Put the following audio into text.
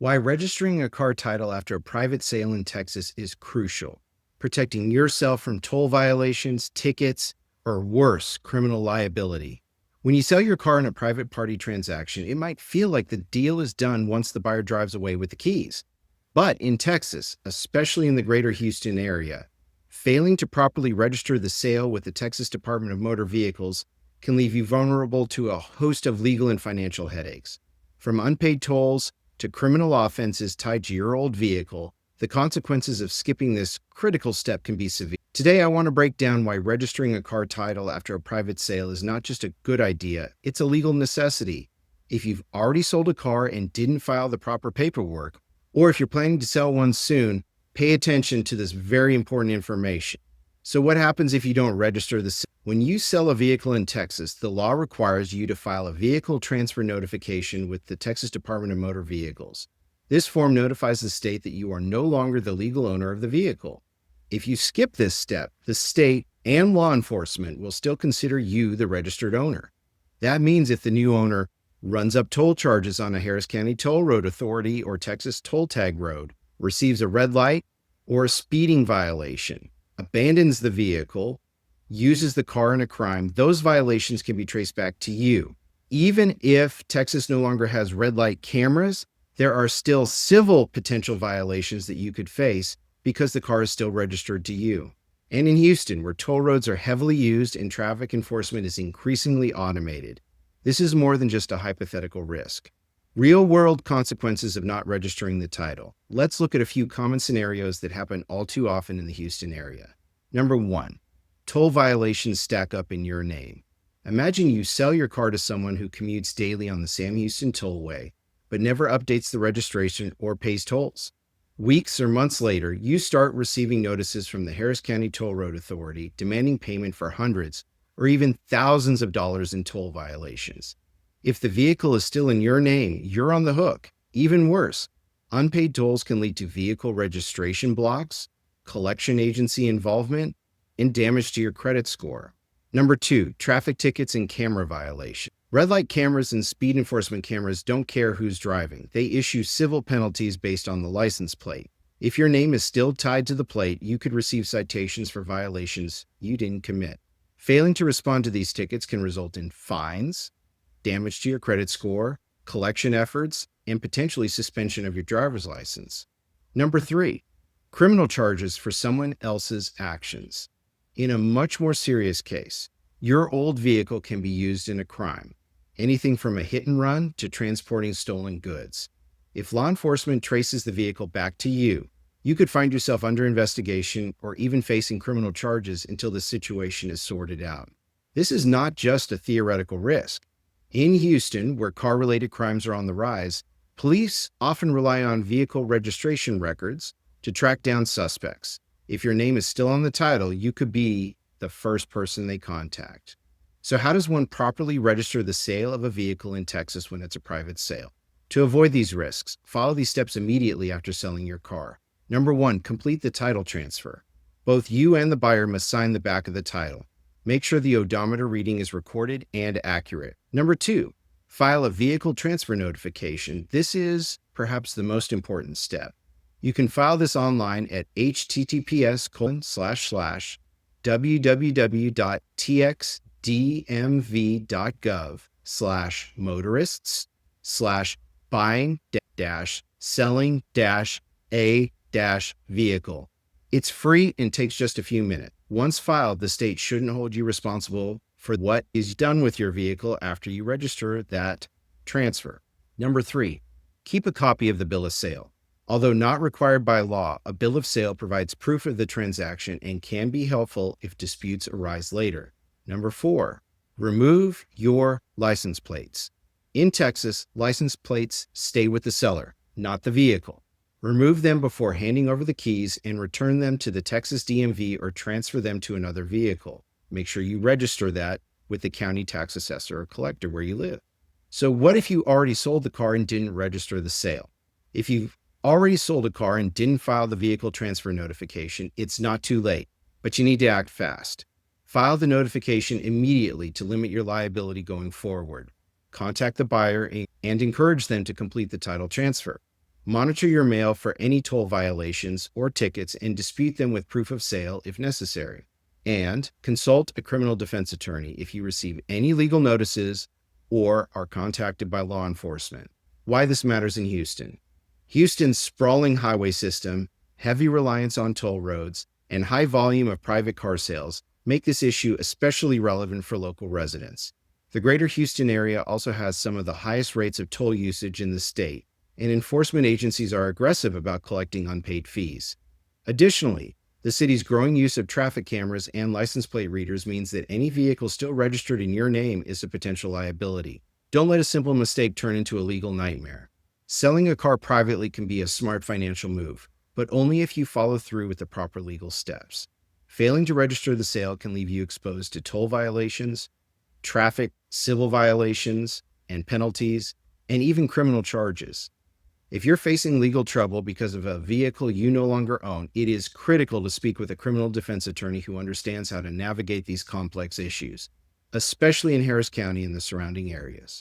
Why registering a car title after a private sale in Texas is crucial, protecting yourself from toll violations, tickets, or worse, criminal liability. When you sell your car in a private party transaction, it might feel like the deal is done once the buyer drives away with the keys. But in Texas, especially in the greater Houston area, failing to properly register the sale with the Texas Department of Motor Vehicles can leave you vulnerable to a host of legal and financial headaches. From unpaid tolls to criminal offenses tied to your old vehicle, the consequences of skipping this critical step can be severe. Today, I want to break down why registering a car title after a private sale is not just a good idea, it's a legal necessity. If you've already sold a car and didn't file the proper paperwork, or if you're planning to sell one soon, pay attention to this very important information. So what happens if you don't register the sale? When you sell a vehicle in Texas, the law requires you to file a vehicle transfer notification with the Texas Department of Motor Vehicles. This form notifies the state that you are no longer the legal owner of the vehicle. If you skip this step, the state and law enforcement will still consider you the registered owner. That means if the new owner runs up toll charges on a Harris County Toll Road Authority or Texas Toll Tag Road, receives a red light or a speeding violation, abandons the vehicle, uses the car in a crime, those violations can be traced back to you. Even if Texas no longer has red light cameras, there are still civil potential violations that you could face because the car is still registered to you. And in Houston, where toll roads are heavily used and traffic enforcement is increasingly automated, this is more than just a hypothetical risk. Real-world consequences of not registering the title. Let's look at a few common scenarios that happen all too often in the Houston area. Number 1, toll violations stack up in your name. Imagine you sell your car to someone who commutes daily on the Sam Houston Tollway, but never updates the registration or pays tolls. Weeks or months later, you start receiving notices from the Harris County Toll Road Authority demanding payment for hundreds or even thousands of dollars in toll violations. If the vehicle is still in your name, you're on the hook. Even worse, unpaid tolls can lead to vehicle registration blocks, collection agency involvement, and damage to your credit score. Number 2, traffic tickets and camera violation. Red light cameras and speed enforcement cameras don't care who's driving. They issue civil penalties based on the license plate. If your name is still tied to the plate, you could receive citations for violations you didn't commit. Failing to respond to these tickets can result in fines, damage to your credit score, collection efforts, and potentially suspension of your driver's license. Number 3, criminal charges for someone else's actions. In a much more serious case, your old vehicle can be used in a crime, anything from a hit and run to transporting stolen goods. If law enforcement traces the vehicle back to you, you could find yourself under investigation or even facing criminal charges until the situation is sorted out. This is not just a theoretical risk. In Houston, where car-related crimes are on the rise, police often rely on vehicle registration records to track down suspects. If your name is still on the title, you could be the first person they contact. So how does one properly register the sale of a vehicle in Texas when it's a private sale? To avoid these risks, follow these steps immediately after selling your car. Number 1, complete the title transfer. Both you and the buyer must sign the back of the title. Make sure the odometer reading is recorded and accurate. Number 2, file a vehicle transfer notification. This is perhaps the most important step. You can file this online at https://www.txdmv.gov/motorists/buying-selling-a-vehicle. It's free and takes just a few minutes. Once filed, the state shouldn't hold you responsible for what is done with your vehicle after you register that transfer. Number 3, keep a copy of the bill of sale. Although not required by law, a bill of sale provides proof of the transaction and can be helpful if disputes arise later. Number 4, remove your license plates. In Texas, license plates stay with the seller, not the vehicle. Remove them before handing over the keys and return them to the Texas DMV or transfer them to another vehicle. Make sure you register that with the county tax assessor or collector where you live. So what if you already sold the car and didn't register the sale? If you've already sold a car and didn't file the vehicle transfer notification, it's not too late, but you need to act fast. File the notification immediately to limit your liability going forward. Contact the buyer and encourage them to complete the title transfer. Monitor your mail for any toll violations or tickets and dispute them with proof of sale if necessary. And consult a criminal defense attorney if you receive any legal notices or are contacted by law enforcement. Why this matters in Houston. Houston's sprawling highway system, heavy reliance on toll roads, and high volume of private car sales make this issue especially relevant for local residents. The greater Houston area also has some of the highest rates of toll usage in the state, and enforcement agencies are aggressive about collecting unpaid fees. Additionally, the city's growing use of traffic cameras and license plate readers means that any vehicle still registered in your name is a potential liability. Don't let a simple mistake turn into a legal nightmare. Selling a car privately can be a smart financial move, but only if you follow through with the proper legal steps. Failing to register the sale can leave you exposed to toll violations, traffic, civil violations, and penalties, and even criminal charges. If you're facing legal trouble because of a vehicle you no longer own, it is critical to speak with a criminal defense attorney who understands how to navigate these complex issues, especially in Harris County and the surrounding areas.